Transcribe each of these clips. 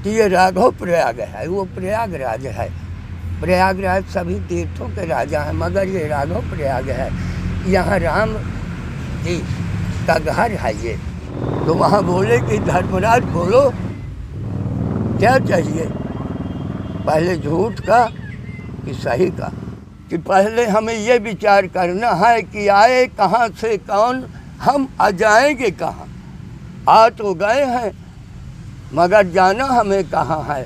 कि ये राघव प्रयाग है, वो प्रयागराज है। प्रयागराज सभी तीर्थों के राजा हैं, मगर ये राघव प्रयाग है। यहाँ राम जी का घर है ये। तो वहाँ बोले कि धर्मराज बोलो क्या चाहिए, पहले झूठ का कि सही का। कि पहले हमें ये विचार करना है कि आए कहाँ से कौन, हम आ जाएंगे कहाँ। आ तो गए हैं मगर जाना हमें कहाँ है।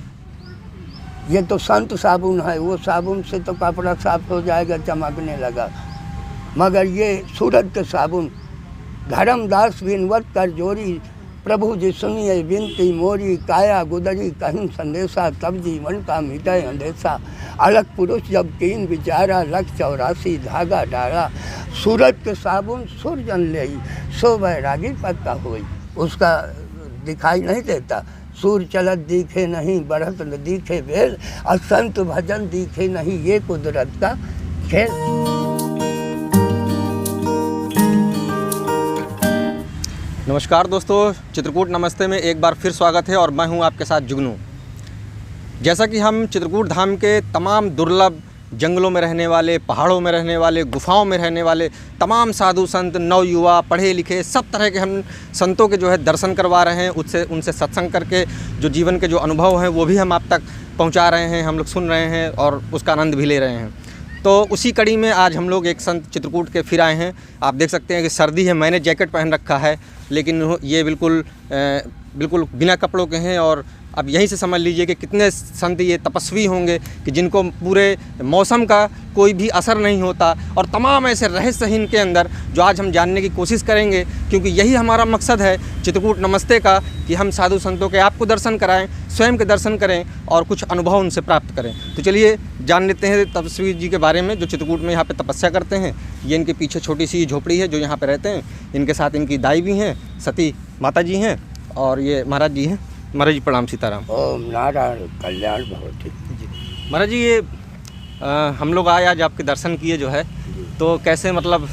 ये तो संत साबुन है, वो साबुन से तो कपड़ा साफ हो जाएगा, चमकने लगा। मगर ये सूरत के साबुन, धर्मदास विनवत कर जोरी, प्रभु जी सुनिए विनती मोरी, काया गुदरी कहीं संदेशा, तब जीवन का मिटे अंदेशा। अलग पुरुष जब तीन विचारा, लख 84 धागा डाला। सूरत के साबुन सुरजन ले, सो बैरागी पत्ता हुई। उसका दिखाई नहीं देता। सूर चलत दिखे नहीं, बढ़त न दिखे बेल, और संत भजन दिखे नहीं, ये कुदरत का खेल। नमस्कार दोस्तों, चित्रकूट नमस्ते में एक बार फिर स्वागत है और मैं हूं आपके साथ जुगनू। जैसा कि हम चित्रकूट धाम के तमाम दुर्लभ जंगलों में रहने वाले, पहाड़ों में रहने वाले, गुफाओं में रहने वाले तमाम साधु संत, नवयुवा, पढ़े लिखे, सब तरह के हम संतों के जो है दर्शन करवा रहे हैं। उनसे सत्संग करके जो जीवन के जो अनुभव हैं वो भी हम आप तक पहुंचा रहे हैं, हम लोग सुन रहे हैं और उसका आनंद भी ले रहे हैं। तो उसी कड़ी में आज हम लोग एक संत चित्रकूट के फिर आए हैं। आप देख सकते हैं कि सर्दी है, मैंने जैकेट पहन रखा है, लेकिन ये बिल्कुल बिना कपड़ों के हैं। और अब यहीं से समझ लीजिए कि कितने संत ये तपस्वी होंगे कि जिनको पूरे मौसम का कोई भी असर नहीं होता, और तमाम ऐसे रहस्य हैं इनके अंदर जो आज हम जानने की कोशिश करेंगे, क्योंकि यही हमारा मकसद है चित्रकूट नमस्ते का, कि हम साधु संतों के आपको दर्शन कराएं, स्वयं के दर्शन करें और कुछ अनुभव उनसे प्राप्त करें। तो चलिए जान लेते हैं तपस्वी जी के बारे में जो चित्रकूट में यहाँ पे तपस्या करते हैं। ये इनके पीछे छोटी सी झोपड़ी है जो यहाँ पे रहते हैं। इनके साथ इनकी दाई भी हैं, सती माता जी हैं, और ये महाराज जी हैं। महाराज जी प्रणाम, सीताराम। ओम नारायण कल्याण भवति। महाराज जी, ये हम लोग आए आज आपके दर्शन किए जो है, तो कैसे मतलब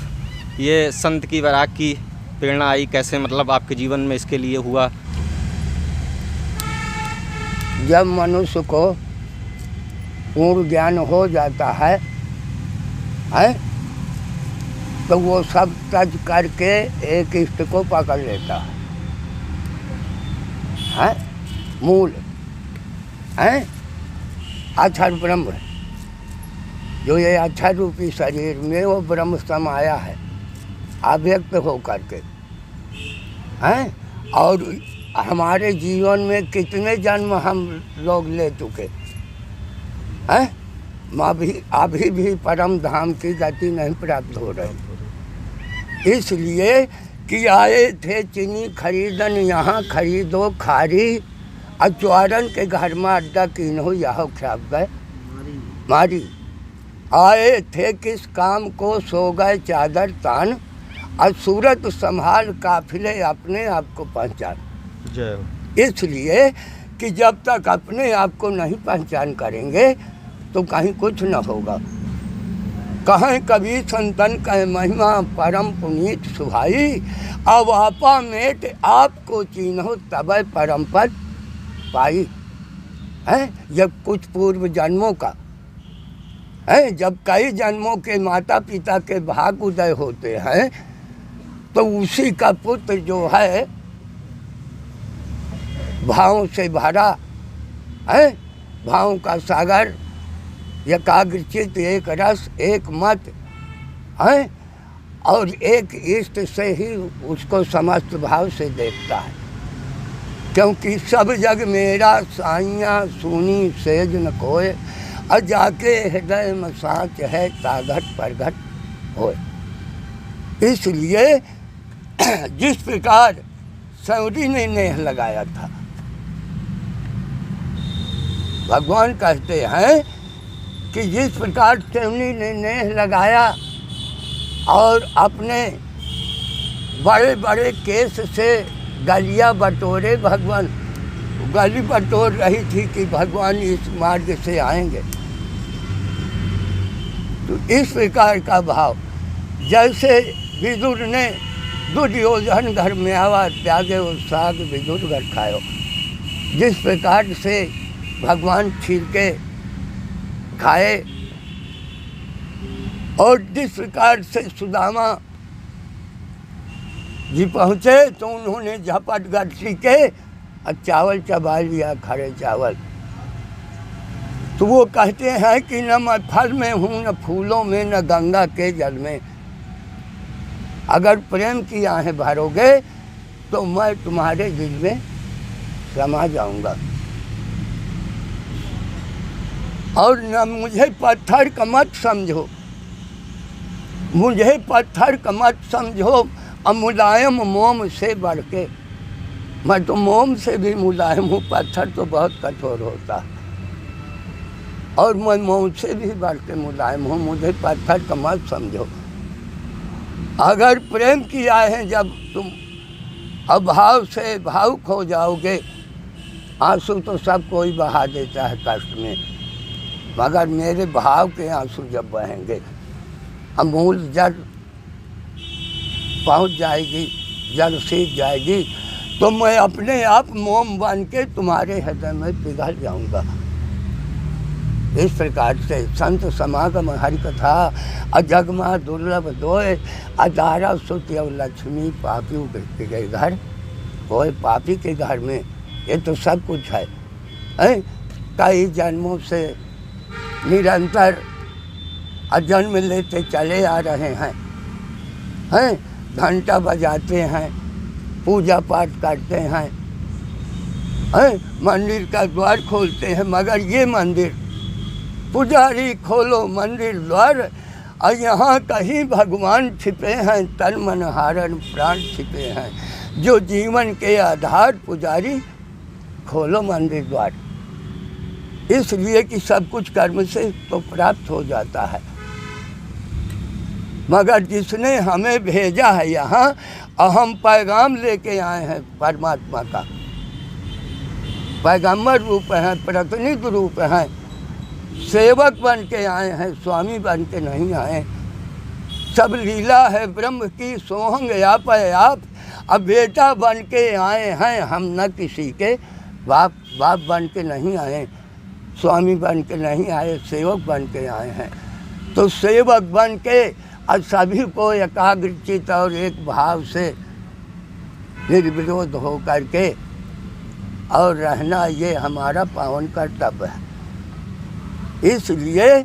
ये संत की वैराग की प्रेरणा आई, कैसे मतलब आपके जीवन में इसके लिए हुआ? जब मनुष्य को पूर्ण ज्ञान हो जाता है तो वो सब तज करके एक इष्ट को पकड़ लेता है, मूल है अक्षर ब्रह्म, जो ये अक्षर रूपी शरीर में वो ब्रह्म समाया है अव्यक्त हो करके हैं। और हमारे जीवन में कितने जन्म हम लोग ले चुके हैं, अभी भी परम धाम की गति नहीं प्राप्त हो रही। इसलिए कि आए थे चीनी खरीदन, यहाँ खरीदो खारी, अचवारन के घर में अड्डा कीनो यह ख्याप गए मारी। आए थे किस काम को, सो गए चादर तान, और सूरत संभाल काफिले अपने आप को पहचान। इसलिए कि जब तक अपने आप को नहीं पहचान करेंगे तो कहीं कुछ न होगा। कहें कभी संतन कह महिमा परम पुनीत सुभाई, अब आपा मेट आपको चिन्हो तब परम पद पाई। है जब कुछ पूर्व जन्मों का है, जब कई जन्मों के माता पिता के भाग उदय होते हैं तो उसी का पुत्र जो है भावों से भरा है, भावों का सागर, एकाग्रचित, एक रस, एक मत है, और एक इष्ट से ही उसको समस्त भाव से देखता है। क्योंकि सब जग मेरा साइया सुनी सेज न कोय, और जाके हृदय में साँच है ताघट परघट होए। इसलिए जिस प्रकार सौरी ने नेह लगाया था, भगवान कहते हैं कि जिस प्रकार सेवनी ने नेह लगाया और अपने बड़े बड़े केस से गलियां बटोरे, भगवान गली बटोर रही थी कि भगवान इस मार्ग से आएंगे। तो इस प्रकार का भाव, जैसे विदुर ने दुर्योधन घर में आवा, त्यागे वो साग विदुर घर खायो। जिस प्रकार से भगवान छील के खाए और जिस प्रकार से सुदामा जी पहुँचे तो उन्होंने झपट गट्टी के और चावल चबा लिया, खड़े चावल। तो वो कहते हैं कि न मैं फल में हूँ, न फूलों में, न गंगा के जल में। अगर प्रेम की आहें भरोगे तो मैं तुम्हारे दिल में समा जाऊंगा। और न मुझे पत्थर का मत समझो, मुझे पत्थर का मत समझो, अब मुलायम मोम से बढ़ के। मैं तो मोम से भी मुलायम हूँ, पत्थर तो बहुत कठोर होता है। और मैं मोम से भी बढ़ के मुलायम हूँ, मुझे पत्थर का मत समझो। अगर प्रेम किया है जब तुम अभाव से भावुक हो जाओगे, आंसू तो सब कोई बहा देता है कष्ट में, मगर मेरे भाव के आंसू जब बहेंगे, अमूल जड़ पहुंच जाएगी, जड़ सीख जाएगी, तो मैं अपने आप मोम बन के तुम्हारे हृदय में पिघल जाऊंगा। इस प्रकार से संत समागम हरि कथा अजगमा दुर्लभ दोय अदारा सुत और लक्ष्मी पापी के घर होए। पापी के घर में ये तो सब कुछ है। कई जन्मों से निरंतर जन्म लेते चले आ रहे हैं, घंटा बजाते हैं, पूजा पाठ करते हैं, मंदिर का द्वार खोलते हैं, मगर ये मंदिर पुजारी खोलो मंदिर द्वार, और यहाँ कहीं भगवान छिपे हैं, तन मन हारन प्राण छिपे हैं। जो जीवन के आधार पुजारी खोलो मंदिर द्वार, इसलिए कि सब कुछ कर्म से तो प्राप्त हो जाता है, मगर जिसने हमें भेजा है यहाँ, हम पैगाम लेके आए हैं परमात्मा का। पैगंबर रूप हैं, प्रतिनिधि रूप हैं, सेवक बन के आए हैं, स्वामी बन के नहीं आए। सब लीला है ब्रह्म की सोहंग आप है आप। अब बेटा बन के आए हैं हम, न किसी के बाप बन के नहीं आए, स्वामी बन के नहीं आए, सेवक बन के आए हैं। तो सेवक बन के और सभी को एकाग्रचित और एक भाव से निर्विरोध हो करके और रहना, ये हमारा पावन कर्तव्य है। इसलिए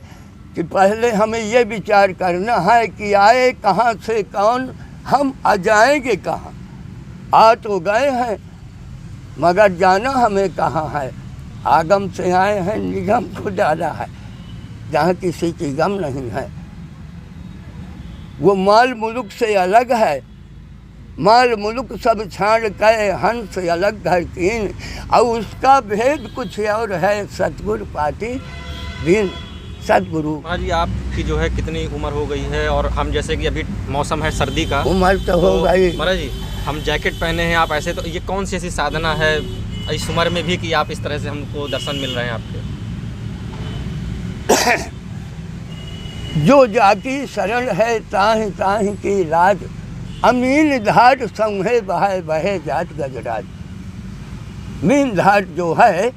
कि पहले हमें ये विचार करना है कि आए कहाँ से कौन, हम आ जाएंगे कहाँ। आ तो गए हैं मगर जाना हमें कहाँ है। आगम से आए हैं, निगम को डाला है, जहाँ किसी की गम नहीं है। वो माल मुलुक से अलग है, माल मुलुक सब छाड़ के हंस अलग घर कीन, और उसका भेद कुछ और है, सतगुरु पाती दिन सतगुरु। महाराज जी, आपकी जो है कितनी उम्र हो गई है? और हम जैसे कि अभी मौसम है सर्दी का, उम्र तो हो गई। महाराज जी, हम जैकेट पहने हैं, आप ऐसे, तो ये कौन सी ऐसी साधना है इस उम्र में भी कि आप इस तरह से हमको दर्शन मिल रहे हैं आपके? जो जाकी शरण है ताहि ताहि की लाज, अमीन धार संघे बहे बहे जात गजराज। मीन धार जो है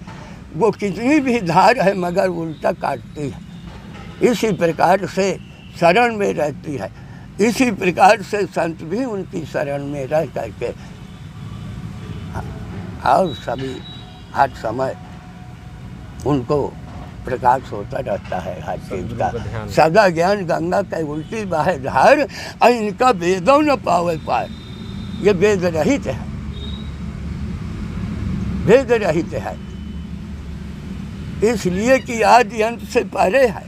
वो कितनी भी धार है मगर उल्टा काटती है, इसी प्रकार से शरण में रहती है। इसी प्रकार से संत भी उनकी शरण में रह करके और सभी हर समय उनको प्रकाश होता रहता है हर चीज का। सदा ज्ञान गंगा के उल्टी बाहे धार, और इनका वेदों न पावे पाए। ये वेद रहित है, वेद रहित है, इसलिए कि आदि अंत से परे है।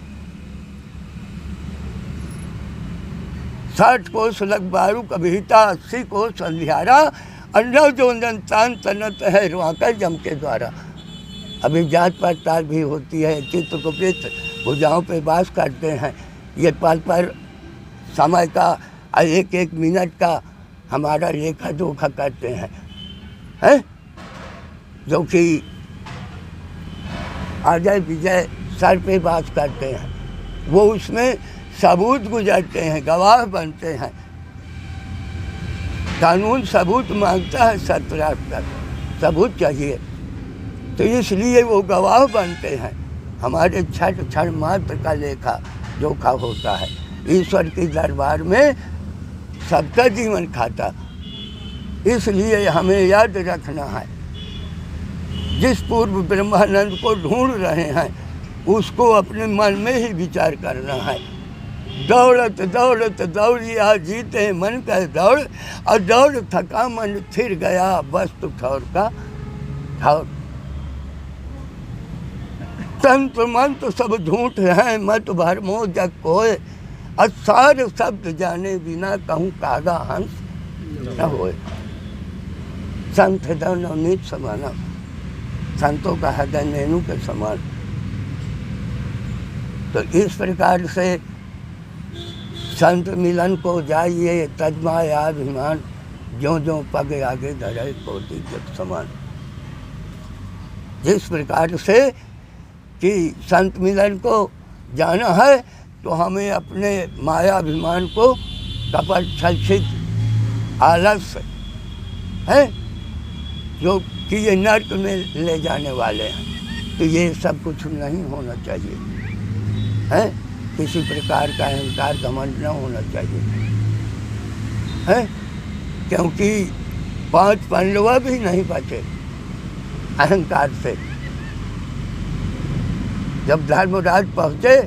60 कोस लग बारू कविता, 80 कोस अंधियारा, अन्ना जो तान तनत है रुआकर जम के द्वारा। अभी जांच पड़ताल भी होती है, चित्रगुप्त भुजाओं पे वास करते हैं। ये पल पर समय का एक एक मिनट का हमारा लेखा जोखा करते हैं, जो कि अजय विजय सर पे वास करते हैं। वो उसमें सबूत गुजरते हैं, गवाह बनते हैं। कानून सबूत मांगता है, 17 तक सबूत चाहिए। तो इसलिए वो गवाह बनते हैं। हमारे क्षण क्षण मात्र का लेखा जोखा होता है। ईश्वर के दरबार में सबका जीवन खाता। इसलिए हमें याद रखना है, जिस पूर्व ब्रह्मानंद को ढूंढ रहे हैं उसको अपने मन में ही विचार करना है। दौड़त दौड़त दौड़िया जीते मन का दौड़, और दौड़ थका मन फिर गया वस्तु ठौर का ठौर। तंत्र मंत्र सब झूठ है, मत भरमो जग कोय, असार शब्द जाने बिना कहूँ कागा हंस न होए। संत हृदय नवनीत समाना, संतों का हृदय नैनू के समान। तो इस प्रकार से संत मिलन को जाइए तजमायाभिमान, ज्यों ज्यों पग आगे धरे कोटि जग समान। जिस प्रकार से कि संत मिलन को जाना है तो हमें अपने मायाभिमान को कपट छलछित आलस्य है जो कि ये नर्क में ले जाने वाले हैं, तो ये सब कुछ नहीं होना चाहिए है। किसी प्रकार का अहंकार घमंड न होना चाहिए है, क्योंकि 5 पांडव भी नहीं बचे अहंकार से। जब धर्मराज पहुँचे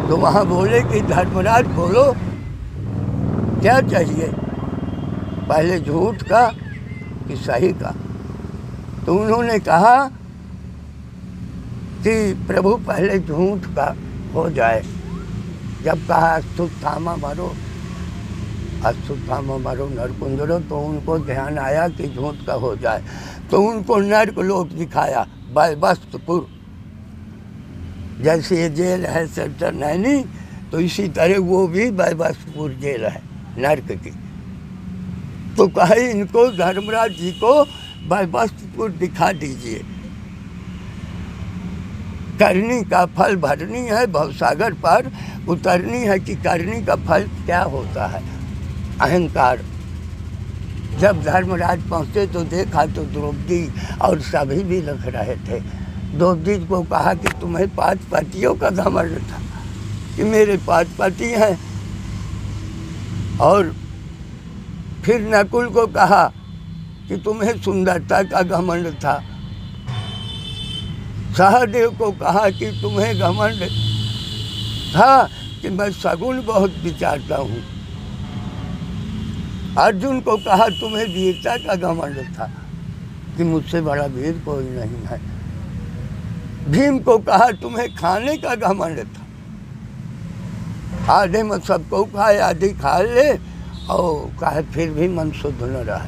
तो वहाँ बोले कि धर्मराज बोलो क्या चाहिए, पहले झूठ का कि सही का। तो उन्होंने कहा कि प्रभु पहले झूठ का हो जाए। जब कहा अश्वत्थामा मरो, अश्वत्थामा मरो नरकुंजरो, तो उनको ध्यान आया कि झूठ का हो जाए। तो उनको नर्क लोक दिखाया वैवस्त्रपुर। जैसे ये जेल है सेक्टर 9, तो इसी तरह वो भी वैवस्त्रपुर जेल है नर्क की। तो कहे इनको धर्मराज जी को वैवस्त्रपुर दिखा दीजिए। करनी का फल भरनी है, भवसागर पर उतरनी है कि करनी का फल क्या होता है, अहंकार। जब धर्मराज पहुँचे तो देखा तो द्रौपदी और सभी भी लग रहे थे। द्रौपदी को कहा कि तुम्हें 5 पतियों का घमंड था कि मेरे 5 पति हैं। और फिर नकुल को कहा कि तुम्हें सुंदरता का घमंड था। सहदेव को कहा कि तुम्हें घमंड था कि मैं सगुन बहुत विचारता हूँ। अर्जुन को कहा तुम्हें वीरता का घमंड था कि मुझसे बड़ा वीर कोई नहीं है। भीम को कहा तुम्हें खाने का घमंड था, आधे में सबको खाए आधी खा ले, और कहा फिर भी मन शुद्ध न रहा।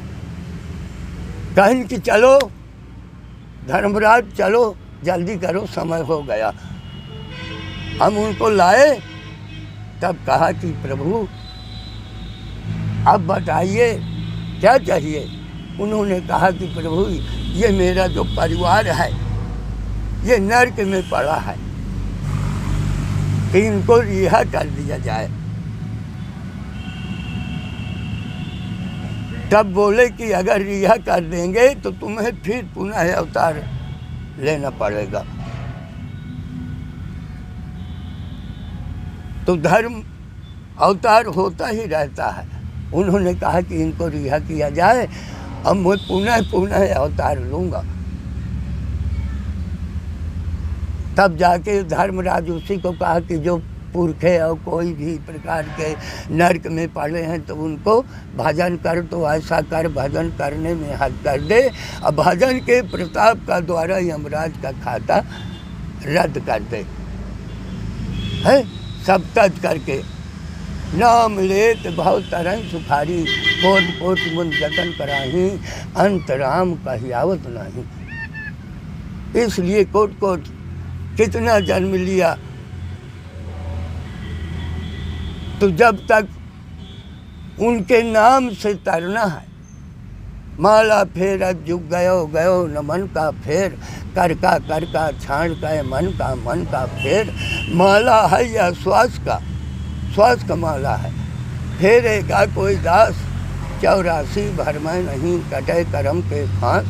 कहें कि चलो धर्मराज चलो जल्दी करो, समय हो गया। हम उनको लाए, तब कहा कि प्रभु अब बताइए क्या चाहिए। उन्होंने कहा कि प्रभु ये मेरा जो परिवार है ये नर्क में पड़ा है, कि इनको रिहा कर दिया जाए। तब बोले कि अगर रिहा कर देंगे तो तुम्हें फिर पुनः अवतार लेना पड़ेगा। तो धर्म अवतार होता ही रहता है। उन्होंने कहा कि इनको रिहा किया जाए, अब मैं पुनः अवतार लूँगा। तब जाके धर्मराज उसी को कहा कि जो पुरखे और कोई भी प्रकार के नर्क में पड़े हैं तो उनको भजन कर, तो ऐसा कर भजन करने में हद कर दे, और भजन के प्रताप का द्वारा यमराज का खाता रद्द कर दे है। सब तज करके नाम लेत भव तरन सुखारी, कोट कोट मुन जतन कराही, अंतराम कहियावत नहीं। इसलिए कोट कोट कितना जन्म लिया, तो जब तक उनके नाम से तरना है। माला फेर अब जुग गयो गयो न मन का फेर, कर का छाण का मन का फेर। माला है या श्वास का माला है, फेरेगा कोई दास 84 भर में नहीं कटे करम के फांस।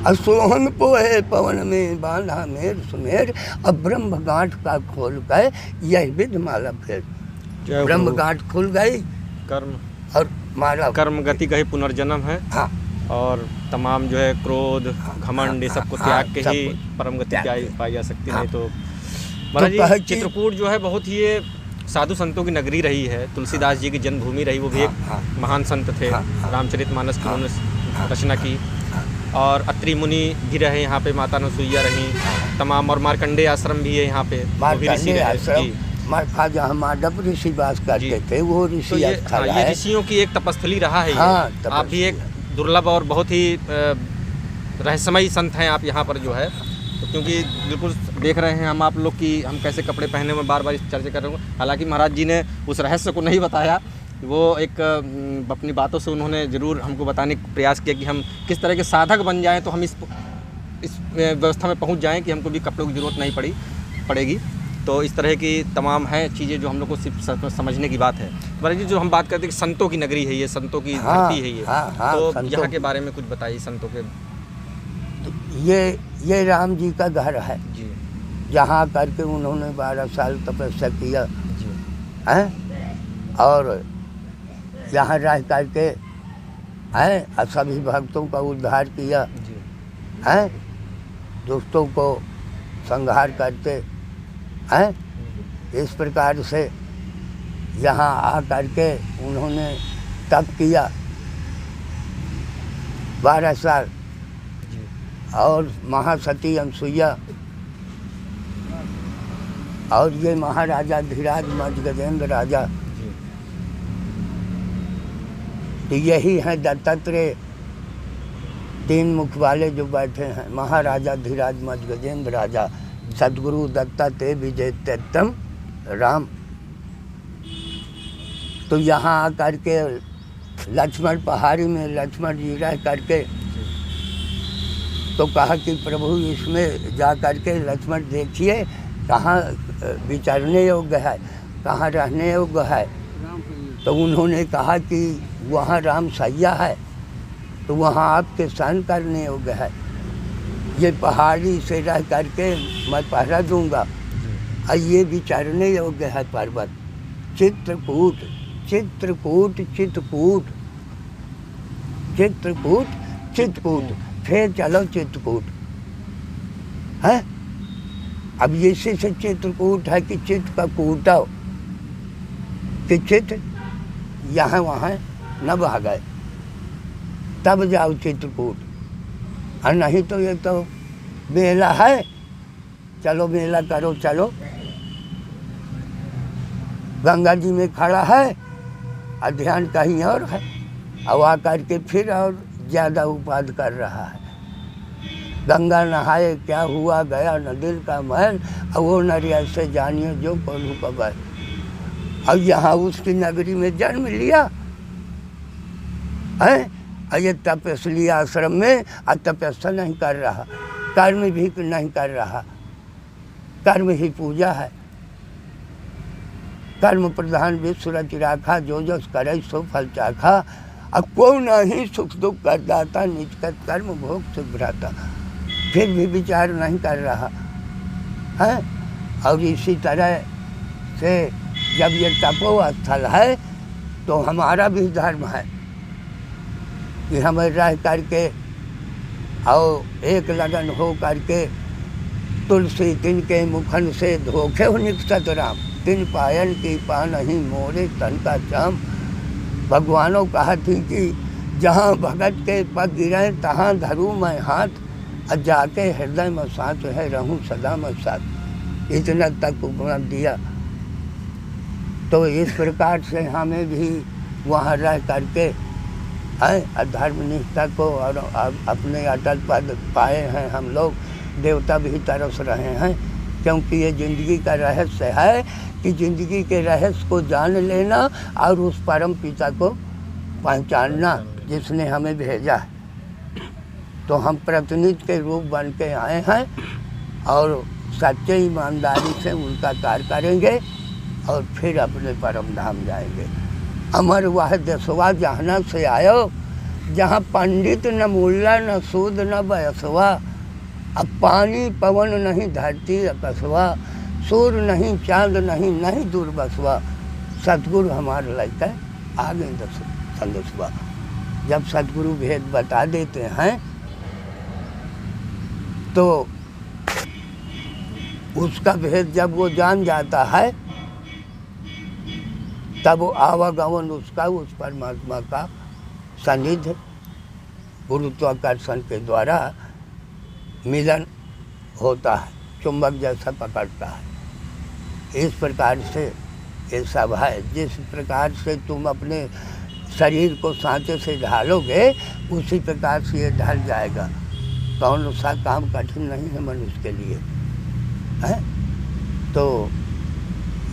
असोहन पोहे पवन में बांधा मेर सुमेर, अब ब्रह्म गांठ का खोल गए यह विध माला फेर। ब्रह्म गांठ खुल गई, कर्म और माला कर्म गति का ही पुनर्जन्म है। हाँ, और तमाम जो है क्रोध घमंड ये सबको त्याग के ही परम गति पाई जा सकती। नहीं तो महाराज जी चित्रकूट जो है बहुत ही ये साधु संतों की नगरी रही है, तुलसीदास जी की जन्मभूमि रही। वो भी एक महान संत थे, रामचरितमानस की उन्होंने रचना की। और अत्रि मुनि भी रहे यहाँ पे, माता नसुईया रही तमाम, और मार्कंडेय आश्रम भी है यहाँ पे, वो भी ऋषि रहे। जहाँ माधव ऋषि वास करते थे वो ऋषि तो ये ऋषियों की एक तपस्थली रहा है। आप भी एक दुर्लभ और बहुत ही रहस्यमयी संत हैं आप यहाँ पर जो है। तो क्योंकि बिल्कुल देख रहे हैं हम आप लोग की हम कैसे कपड़े पहने में बार बार इस चर्चा कर रहे हूँ। हालांकि महाराज जी ने उस रहस्य को नहीं बताया, वो एक अपनी बातों से उन्होंने ज़रूर हमको बताने का प्रयास किया कि हम किस तरह के साधक बन जाएं तो हम इस व्यवस्था में पहुंच जाएं कि हमको भी कपड़ों की ज़रूरत नहीं पड़ेगी। तो इस तरह की तमाम हैं चीज़ें जो हम लोग को सिर्फ समझने की बात है। महाराज जी जो हम बात करते हैं कि संतों की नगरी है ये, संतों की धरती है ये, तो यहाँ के बारे में कुछ बताइए संतों के। ये राम जी का घर है जी, जहाँ करके उन्होंने 12 साल तपस्या किया जी हैं, और यहाँ रह करके हैं सभी भक्तों का उद्धार किया जी, हैं, दुष्टों को संहार करते हैं। इस प्रकार से यहाँ आ करके उन्होंने तप किया 12 साल। जी, और महासती अनसुईया और ये महाराजा धीराज मज गजेंद्र राजा, जी, तो यही हैं दत्तात्रेय, 3 मुख वाले जो बैठे हैं, महाराजा धीराज मज गजेंद्र राजा, सदगुरु दत्तात्रेय विजय तम राम। तो यहाँ आ करके लक्ष्मण पहाड़ी में लक्ष्मण जी रह करके तो कहा कि प्रभु इसमें जा करके लक्ष्मण देखिए कहाँ विचरने योग्य है, कहाँ रहने योग्य है। तो उन्होंने कहा कि वहाँ राम सैया है, तो वहाँ आपके सहन करने योग्य है। ये पहाड़ी से रह करके मैं पहरा दूंगा, और ये विचरने योग्य है पर्वत। चित्रकूट चित्रकूट चित्रकूट चित्रकूट चित्रकूट, फिर चलो चित्रकूट है। अब इसी से चित्रकूट है कि चित्र का कूटा, कि चित्र यहाँ वहाँ न बह गए, तब जाओ चित्रकूट। और नहीं तो ये तो मेला है, चलो मेला करो चलो। गंगा जी में खड़ा है और ध्यान कहीं और है, और आ करके फिर और ज़्यादा उपाद कर रहा है। गंगा नहाए क्या हुआ गया न दिल का महल, और वो नरिया से जानिए जो कोलू कबर। और यहाँ उसकी नगरी में जन्म लिया है, और ये तपस्वी आश्रम में तपस्या नहीं कर रहा, कर्म भी नहीं कर रहा, कर्म ही पूजा है। कर्म प्रधान विश्व रच राखा, जो जस करे सो फल चाखा। अब को नहीं सुख दुख कर दाता, निजकत कर्म भोग सुख भ्राता। फिर भी विचार नहीं कर रहा है। और इसी तरह से जब ये तपोस्थल है तो हमारा भी धर्म है कि हमें रह करके और एक लगन हो करके तुलसी तिनके मुखन से धोखे हो निकसत राम, तिन पायन की पा नहीं मोरे तन का चाम। भगवानों कहा थी कि जहाँ भगत के पग गिरे तहाँ धरूँ मैं हाथ, और जाके हृदय में साथ है रहूँ सदा में साथ। इतना तक उपमान दिया। तो इस प्रकार से हमें भी वहाँ रह करके है धर्म निष्ठा को और अपने अटल पद पाए हैं हम लोग। देवता भी तरस रहे हैं, क्योंकि ये ज़िंदगी का रहस्य है कि ज़िंदगी के रहस्य को जान लेना और उस परम पिता को पहचानना जिसने हमें भेजा है। तो हम प्रतिनिधि के रूप बन के आए हैं और सच्चे ईमानदारी से उनका कार्य करेंगे और फिर अपने परम धाम जाएंगे। अमर वह देशवा जहाना से आयो, जहाँ पंडित न मुल्ला न सूद न बयसवा, अब पानी पवन नहीं धरती अकसवा, सूर्य नहीं चांद नहीं नहीं दूर बसवा, सतगुरु हमारे लड़का आ गए संदसवा। जब सतगुरु भेद बता देते हैं तो उसका भेद जब वो जान जाता है तब वो आवागमन उसका उस परमात्मा का सानिध्य गुरुत्वाकर्षण के द्वारा मिलन होता है, चुंबक जैसा पकड़ता है। इस प्रकार से ये सब है। जिस प्रकार से तुम अपने शरीर को सांचे से ढालोगे उसी प्रकार से ये ढल जाएगा। कौन सा काम कठिन नहीं है मनुष्य के लिए, है? तो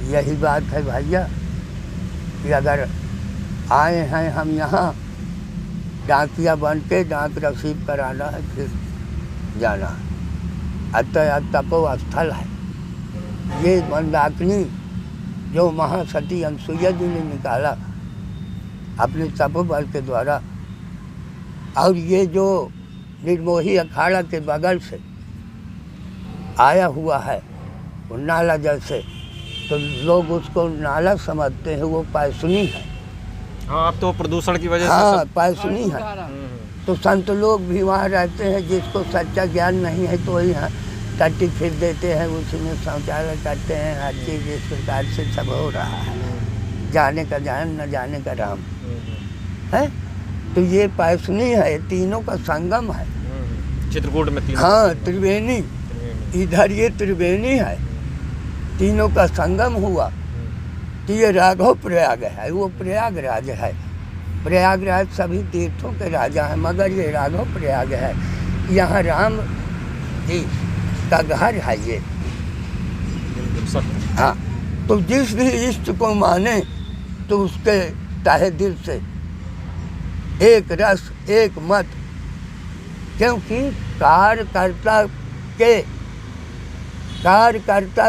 यही बात है भैया कि अगर आए हैं हम यहाँ डाकिया बन के, डाक रसीद कराना है फिर जाना है। अतः तपो स्थल है ये मंदाकिनी जो महासती अनसुईया जी ने निकाला अपने तपोबल के द्वारा। और ये जो निर्मोही अखाड़ा के बगल से आया हुआ है वो नाला जैसे, तो लोग उसको नाला समझते हैं, वो पैसुनी है। हाँ, अब तो प्रदूषण की वजह से हाँ पैसुनी है। तो संत लोग भी वहाँ रहते हैं, जिसको सच्चा ज्ञान नहीं है तो वही यहाँ टट्टी फिर देते हैं, उसी में शौचालय करते हैं, हर चीज़ इस प्रकार से सब हो रहा है। जाने का जान न जाने का राम है। तो ये पैसुनी है, तीनों का संगम है चित्रकूट में। हाँ त्रिवेणी, इधर ये त्रिवेणी है, तीनों का संगम हुआ। तो ये राघव प्रयाग है, वो प्रयागराज है। प्रयागराज सभी तीर्थों के राजा हैं, मगर ये राघव प्रयाग है। यहाँ राम जी का घर है ये। हाँ, तो जिस भी इष्ट को माने तो उसके तहे दिल से एक रस एक मत, क्योंकि कार्यकर्ता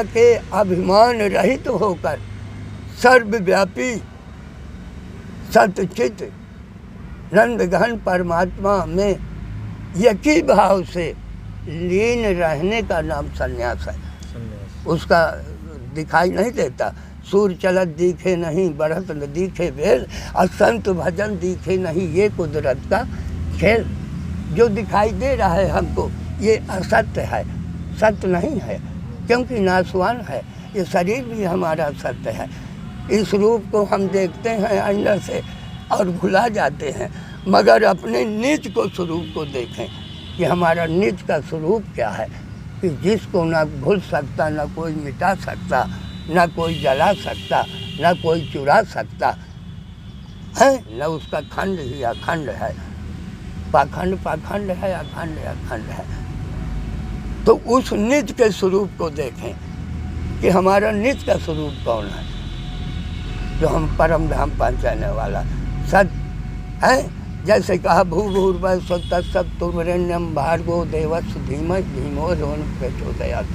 के अभिमान रहित होकर सर्वव्यापी सतचित नंदघन परमात्मा में यकी भाव से लीन रहने का नाम संन्यास है। उसका दिखाई नहीं देता। सूर्य चलत दिखे नहीं, बढ़त न दिखे बेल, और संत भजन दिखे नहीं, ये कुदरत का खेल। जो दिखाई दे रहा है हमको ये असत्य है, सत्य नहीं है, क्योंकि नाशवान है। ये शरीर भी हमारा सत्य है। इस रूप को हम देखते हैं अंदर से और भुला जाते हैं, मगर अपने निज को स्वरूप को देखें कि हमारा निज का स्वरूप क्या है, कि जिसको ना भूल सकता, ना कोई मिटा सकता, ना कोई जला सकता, ना कोई चुरा सकता है, न उसका खंड ही अखंड है। पाखंड पाखंड है, अखंड अखंड है। तो उस निज के स्वरूप को देखें कि हमारा निज का स्वरूप कौन है, जो हम परम धाम पहुँचाने वाला सत है। जैसे कहा भूर्भुवः स्वः तत्सवितुर्वरेण्यं भार्गो देवस्य धीमहि धियो यो नः प्रचोदयात्।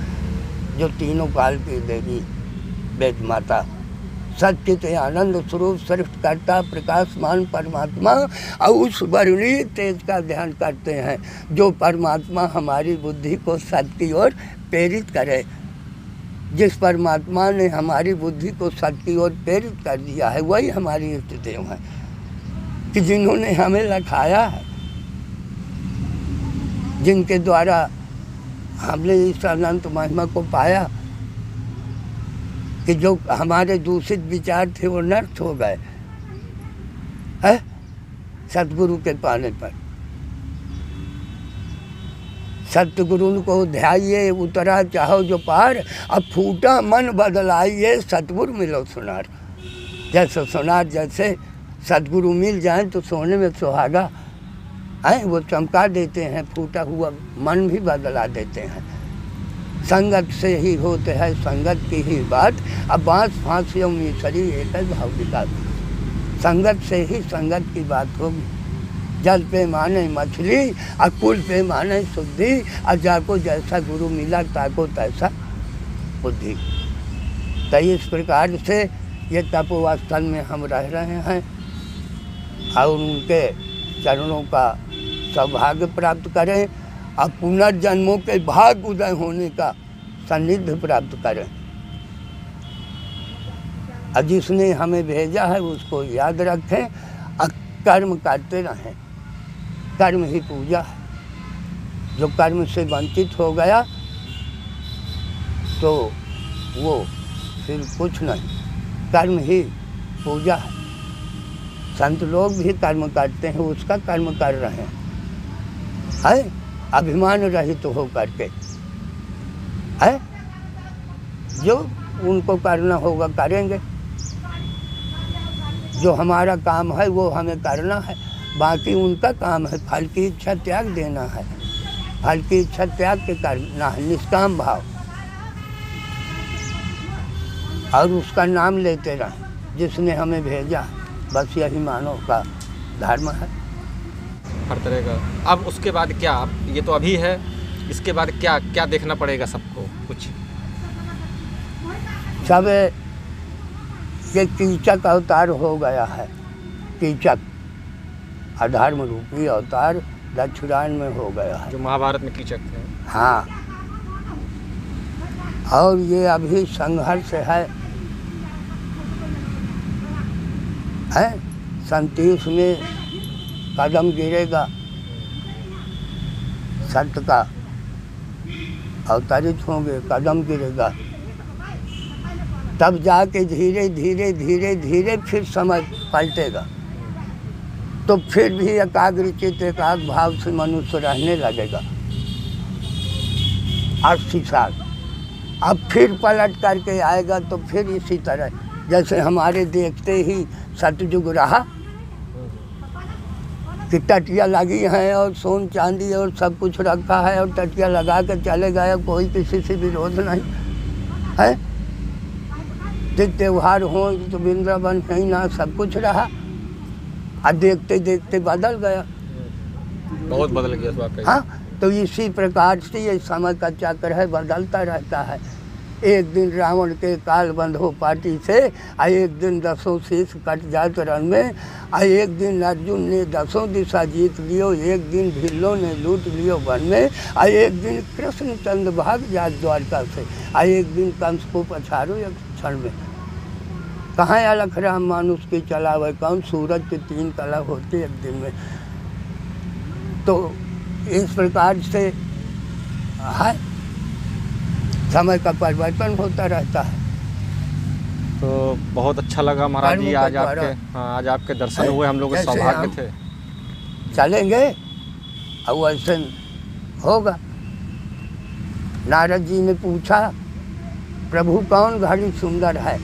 जो तीनों काल की देवी वेद माता सच्चित आनंद स्वरूप सृष्टिकर्ता प्रकाशमान परमात्मा, और उस वर्णीय तेज का ध्यान करते हैं जो परमात्मा हमारी बुद्धि को सत्य की ओर प्रेरित करे। जिस परमात्मा ने हमारी बुद्धि को सत्य की ओर प्रेरित कर दिया है वही हमारी इष्ट देव है, कि जिन्होंने हमें लखाया है, जिनके द्वारा हमने इस अनंत महिमा को पाया, कि जो हमारे दूषित विचार थे वो नष्ट हो गए है सतगुरु के पाने पर। सतगुरु को ध्याइए उतरा चाहो जो पार, अब फूटा मन बदलाइए सतगुरु मिलो सुनार। जैसे सुनार, जैसे सतगुरु मिल जाए तो सोने में सुहागा है, वो चमका देते हैं, फूटा हुआ मन भी बदला देते हैं। संगत से ही होते हैं संगत की ही बात, अब बाँस फांसियों में सरी एक है भाव विकास। संगत से ही संगत की बात होगी। जल पे माने मछली और कुल पे माने शुद्धि, और जाको जैसा गुरु मिला ताको तैसा बुद्धि। तो इस प्रकार से ये तपोवस्थल में हम रह रहे हैं और उनके चरणों का सौभाग्य प्राप्त करें और पुनर्जन्मों के भाग उदय होने का सानिध्य प्राप्त करें। और जिसने हमें भेजा है उसको याद रखें और कर्म करते रहें। कर्म ही पूजा है। जो कर्म से वंचित हो गया तो वो फिर कुछ नहीं, कर्म ही पूजा है। संत लोग भी कर्म करते हैं, उसका कर्म कर रहे हैं, अभिमान रहित हो करके है। जो उनको करना होगा करेंगे, जो हमारा काम है वो हमें करना है, बाकी उनका काम है। फल की इच्छा त्याग देना है, फल की इच्छा त्याग के करना है, निष्काम भाव, और उसका नाम लेते रहें जिसने हमें भेजा है। बस यही मानव का धर्म है। हर तरह का। अब उसके बाद क्या, ये तो अभी है, इसके बाद क्या क्या देखना पड़ेगा सबको? कुछ सब ये कीचक अवतार हो गया है। कीचक अधर्म रूपी अवतार दक्षिणायन में हो गया है, जो महाभारत में कीचक थे। हाँ, और ये अभी संघर्ष है 37 में कदम गिरेगा, सत्य का अवतरित होंगे, कदम गिरेगा, तब जाके धीरे धीरे धीरे धीरे फिर समय पलटेगा। तो फिर भी एकाग्रचित एकाग्र भाव से मनुष्य रहने लगेगा 80 साल। अब फिर पलट करके आएगा तो फिर इसी तरह, जैसे हमारे देखते ही सतयुग रहा कि टटिया लगी हैं और सोन चांदी और सब कुछ रखा है और टटिया लगा के चले गए, कोई किसी से विरोध नहीं है। त्योहार हो तो वृंदावन नहीं ना, सब कुछ रहा, और देखते देखते बदल गया, बहुत बदल गया वाकई। हाँ, तो इसी प्रकार से ये समय का चक्र है, बदलता रहता है। एक दिन रावण के काल बंधो पार्टी से, और एक दिन 10 शीश कट जात रण में, और एक दिन अर्जुन ने 10 दिशा जीत लियो, एक दिन भिल्लों ने लूट लियो वन में, और एक दिन कृष्ण चंद्र भाग जात द्वारका से, और एक दिन कंस को पछाड़ो एक क्षण में। कहाँ अलख राम मानुष की चलावे कौन, सूरज के 3 कला होते एक दिन में। तो इस प्रकार से है, समय का परिवर्तन होता रहता है। तो बहुत अच्छा लगा महाराज जी, आज आपके, हाँ, आज आपके दर्शन हुए, हम लोग सौभाग्य थे। चलेंगे और वैसे होगा। नारद जी ने पूछा, प्रभु कौन घड़ी सुंदर है?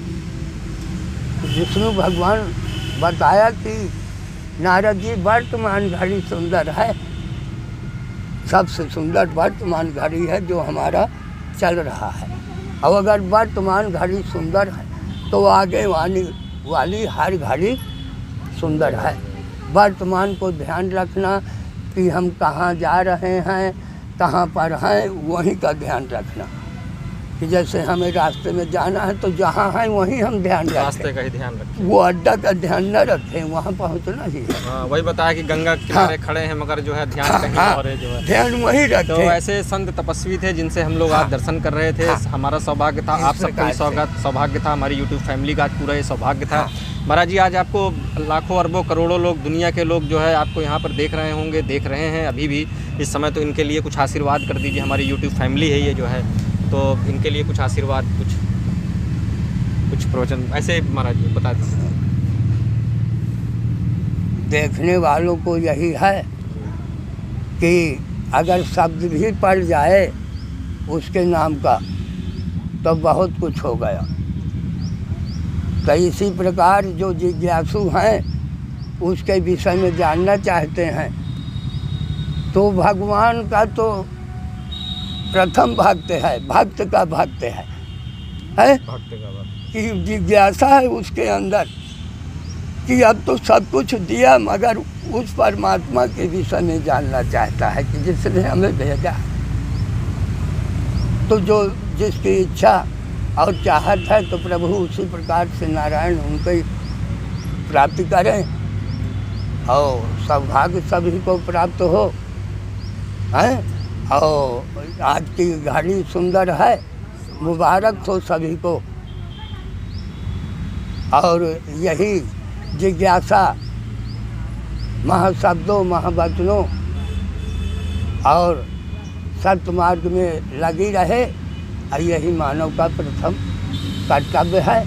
विष्णु भगवान बताया कि नारद जी वर्तमान घड़ी सुंदर है, सबसे सुंदर वर्तमान घड़ी है जो हमारा चल रहा है। और अगर वर्तमान घड़ी सुंदर है तो आगे वाली हर घड़ी सुंदर है। वर्तमान को ध्यान रखना कि हम कहाँ जा रहे हैं, कहाँ पर हैं, वहीं का ध्यान रखना। कि जैसे हमें रास्ते में जाना है तो जहाँ है वहीं हम ध्यान रखें, रास्ते का ही ध्यान रखें, वो अड्डा का ध्यान न रखें, वहाँ पहुँचना ही है। हाँ, वही बताया कि गंगा के किनारे खड़े हैं मगर जो है ध्यान कहीं और है, जो है ध्यान वहीं रखें। तो ऐसे संत तपस्वी थे जिनसे हम लोग आज दर्शन कर रहे थे। हमारा सौभाग्य था, आप सबका भी सौभाग्य था, हमारी यूट्यूब फैमिली का आज पूरा ये सौभाग्य था। महाराज जी, आज आपको लाखों अरबों करोड़ों लोग, दुनिया के लोग जो है आपको यहाँ पर देख रहे होंगे, देख रहे हैं अभी भी इस समय, तो इनके लिए कुछ आशीर्वाद कर दीजिए। हमारी यूट्यूब फैमिली है ये जो है, तो इनके लिए कुछ आशीर्वाद, कुछ प्रवचन ऐसे महाराज जी बता दीजिए। देखने वालों को यही है कि अगर शब्द भी पड़ जाए उसके नाम का तो बहुत कुछ हो गया। तो इसी प्रकार जो जिज्ञासु हैं उसके विषय में जानना चाहते हैं तो भगवान का तो प्रथम भक्त है, भक्त का भक्त है भक्त का भक्त कि जिज्ञासा है उसके अंदर कि अब तो सब कुछ दिया मगर उस परमात्मा के विषय में जानना चाहता है कि जिसने हमें भेजा। तो जो जिसकी इच्छा और चाहत है तो प्रभु उसी प्रकार से नारायण उनकी प्राप्ति करें और सौभाग्य सभी को प्राप्त हो हैं। और आज की घड़ी सुंदर है, मुबारक हो सभी को। और यही जिज्ञासा महाशब्दों महावचनों और सत्य मार्ग में लगी रहे, यही मानव का प्रथम कर्तव्य है।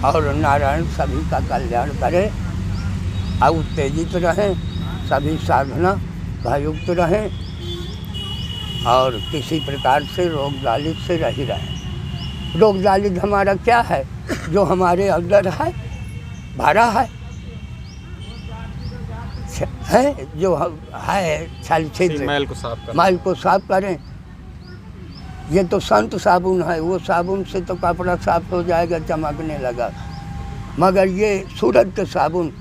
और नारायण सभी का कल्याण करे और उत्तेजित रहें, सभी साधना का युक्त रहें और किसी प्रकार से रोग जालित से रही रहें। रोग जालित हमारा क्या है? जो हमारे अंदर है, भरा है जो है छल छिद्र, मैल को साफ करें। ये तो संत साबुन है, वो साबुन से तो कपड़ा साफ हो जाएगा, चमकने लगा। मगर ये सूरत के साबुन,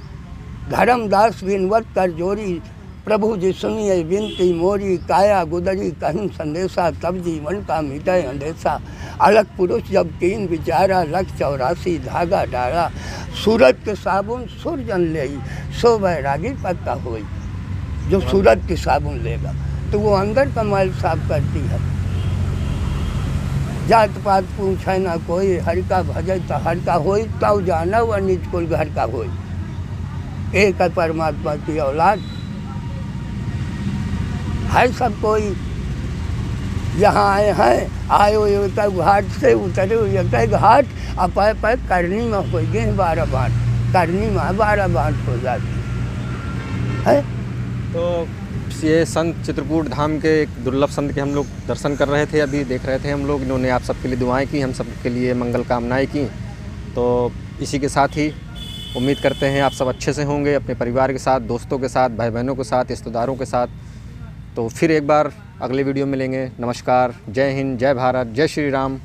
धर्मदास विनवत कर जोरी, प्रभु जी सुनिए विनती मोरी, काया गुदरी कहीं संदेशा, तब जीवन का मिटे अंदेशा। अलग पुरुष जब तीन विचारा, लख 84 धागा डाला। सूरत के साबुन सुरजन ले, सो बैरागी पक्का होई। जो सूरत की साबुन लेगा तो वो अंदर का मैल साफ करती है। जात पात पूछे ना कोई, हर का भजे तो हर का होई, तब जाना वह निज कुल घर का होई। एक है परमात्मा की औलाद है सब कोई। यहाँ आए हैं, आयो एक घाट से उतरे एक घाट, अपय पय करनी में हो गए 12 बाँट, करनी में 12 बाँट हो जाती है। तो ये संत चित्रकूट धाम के एक दुर्लभ संत के हम लोग दर्शन कर रहे थे, अभी देख रहे थे हम लोग। इन्होंने आप सबके लिए दुआएं की, हम सबके लिए मंगल कामनाएं की। तो इसी के साथ ही उम्मीद करते हैं आप सब अच्छे से होंगे, अपने परिवार के साथ, दोस्तों के साथ, भाई बहनों के साथ, रिश्तेदारों के साथ। तो फिर एक बार अगले वीडियो में मिलेंगे। नमस्कार, जय हिंद, जय भारत, जय श्री राम।